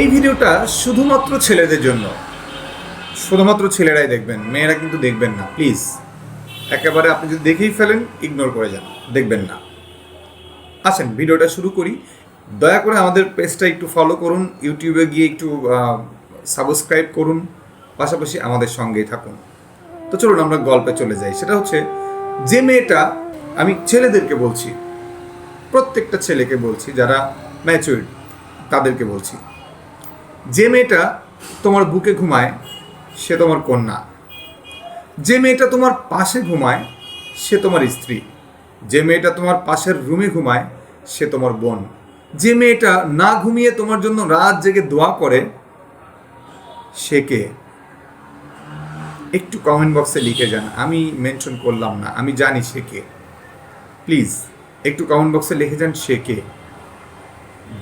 এই ভিডিওটা শুধুমাত্র ছেলেদের জন্য, শুধুমাত্র ছেলেরাই দেখবেন, মেয়েরা কিন্তু দেখবেন না প্লিজ। একেবারে আপনি যদি দেখেই ফেলেন ইগনোর করে যান, দেখবেন না। আসেন ভিডিওটা শুরু করি। দয়া করে আমাদের পেজটা একটু ফলো করুন, ইউটিউবে গিয়ে একটু সাবস্ক্রাইব করুন, পাশাপাশি আমাদের সঙ্গেই থাকুন। তো চলুন আমরা গল্পে চলে যাই। সেটা হচ্ছে যে মেয়েটা, আমি ছেলেদেরকে বলছি, প্রত্যেকটা ছেলেকে বলছি যারা ম্যাচিউরড তাদেরকে বলছি, যে মেয়েটা তোমার বুকে ঘুমায় সে তোমার কন্যা, যে মেয়েটা তোমার পাশে ঘুমায় সে তোমার স্ত্রী, যে মেয়েটা তোমার পাশের রুমে ঘুমায় সে তোমার বোন, যে মেয়েটা না ঘুমিয়ে তোমার জন্য রাত জেগে দোয়া করে সে কে? একটু কমেন্ট বক্সে লিখে যান। আমি মেনশন করলাম না, আমি জানি সে কে। প্লিজ একটু কমেন্ট বক্সে লিখে যান সে কে।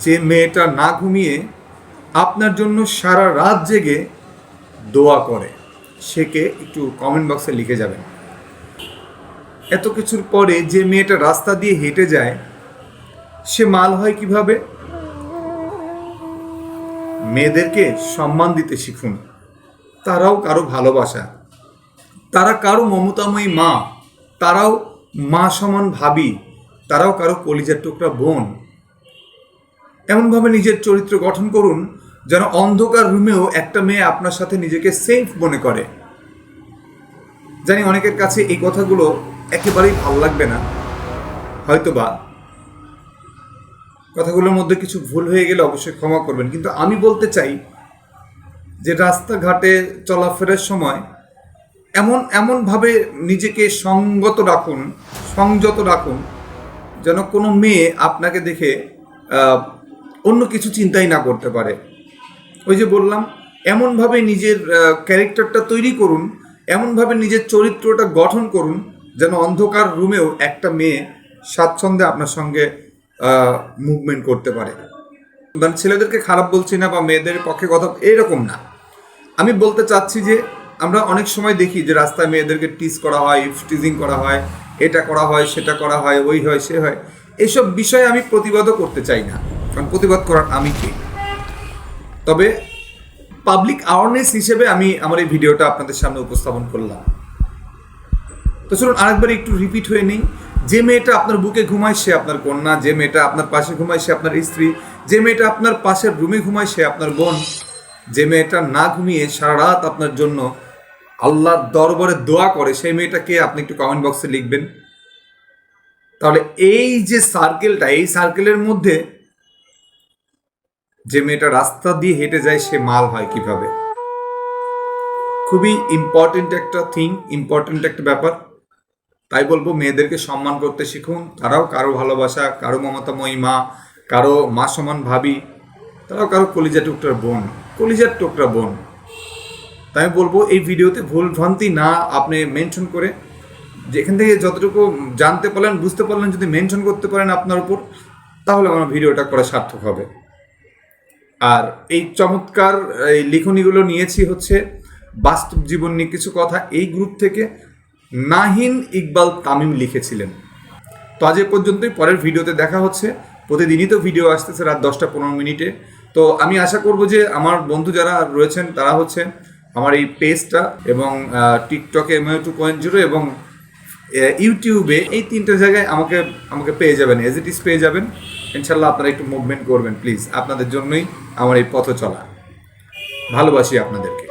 যে মেয়েটা না ঘুমিয়ে আপনার জন্য সারা রাত জেগে দোয়া করে সে কে? একটু কমেন্ট বক্সে লিখে যাবেন। এত কিছুর পরে যে মেয়েটা রাস্তা দিয়ে হেঁটে যায় সে মাল হয় কিভাবে? মেয়েদেরকে সম্মান দিতে শিখুন। তারাও কারো ভালোবাসা, তারা কারো মমতাময়ী মা, তারাও মা সমান ভাবি, তারাও কারো কলিজার টুকরা বোন। এমনভাবে নিজের চরিত্র গঠন করুন যেন অন্ধকার রুমেও একটা মেয়ে আপনার সাথে নিজেকে সেফ মনে করে। জানি অনেকের কাছে এই কথাগুলো একেবারেই ভালো লাগবে না, হয়তোবা কথাগুলোর মধ্যে কিছু ভুল হয়ে গেলে অবশ্যই ক্ষমা করবেন, কিন্তু আমি বলতে চাই যে রাস্তাঘাটে চলাফেরার সময় এমনভাবে নিজেকে সংযত রাখুন যেন কোনো মেয়ে আপনাকে দেখে অন্য কিছু চিন্তাই না করতে পারে। ওই যে বললাম, এমনভাবে নিজের ক্যারেক্টারটা তৈরি করুন, এমনভাবে নিজের চরিত্রটা গঠন করুন যেন অন্ধকার রুমেও একটা মেয়ে স্বাচ্ছন্দ্যে আপনার সঙ্গে মুভমেন্ট করতে পারে। মানে ছেলেদেরকে খারাপ বলছি না বা মেয়েদের পক্ষে কথা এরকম না, আমি বলতে চাচ্ছি যে আমরা অনেক সময় দেখি যে রাস্তায় মেয়েদেরকে টিজ করা হয়, টিজিং করা হয়, এটা করা হয়, সেটা করা হয়, ওই হয়, সে হয়। এইসব বিষয়ে আমি প্রতিবাদও করতে চাই না, কারণ প্রতিবাদ করার আমি কি। তবে পাবলিক অ্যাওয়ারনেস হিসেবে আমি আমার এই ভিডিওটা আপনাদের সামনে উপস্থাপন করলাম। তো চলুন আরেকবার একটু রিপিট হয়ে নিই। যে মেয়েটা আপনার বুকে ঘুমায় সে আপনার কন্যা, যে মেয়েটা আপনার পাশে ঘুমায় সে আপনার স্ত্রী, যে মেয়েটা আপনার পাশের রুমে ঘুমায় সে আপনার বোন, যে মেয়েটা না ঘুমিয়ে সারা রাত আপনার জন্য আল্লাহর দরবারে দোয়া করে সেই মেয়েটাকে আপনি একটু কমেন্ট বক্সে লিখবেন। তাহলে এই যে সার্কেলটা, এই সার্কেলের মধ্যে যে মেয়েটা রাস্তা দিয়ে হেঁটে যায় সে মাল হয় কিভাবে? খুবই ইম্পর্টেন্ট একটা ইম্পর্টেন্ট একটা ব্যাপার। তাই বলবো মেয়েদেরকে সম্মান করতে শিখুন। তারাও কারো ভালোবাসা, কারো মমতাময়ী মা, কারো মা সমান ভাবি, তারাও কারো কলিজার টুকরা বোন। তাই বলবো এই ভিডিওতে ভুল ভ্রান্তি না আপনি মেনশন করে, যেখান থেকে যতটুকু জানতে পারলেন, বুঝতে পারলেন, যদি মেনশন করতে পারেন আপনার উপর, তাহলে আমার ভিডিওটা করা সার্থক হবে। আর এই চমৎকার এই লিখনীগুলো নিয়েছি হচ্ছে বাস্তব জীবন নিয়ে কিছু কথা, এই গ্রুপ থেকে নাহিন ইকবাল তামিম লিখেছিলেন। তো আজ এ পর্যন্তই, পরের ভিডিওতে দেখা হচ্ছে। প্রতিদিনই তো ভিডিও আসতেছে রাত 10টা-15 মিনিটে। তো আমি আশা করব যে আমার বন্ধু যারা রয়েছেন তারা হচ্ছে আমার এই পেজটা এবং টিকটকে MO2.0 এবং ইউটিউবে, এই 3টে জায়গায় আমাকে পেয়ে যাবেন, এজ ইট ইজ পেয়ে যাবেন। ইনশাল্লাহ আপনারা একটু মুভমেন্ট করবেন প্লিজ, আপনাদের জন্যই আমার এই পথ চলা। ভালোবাসি আপনাদেরকে।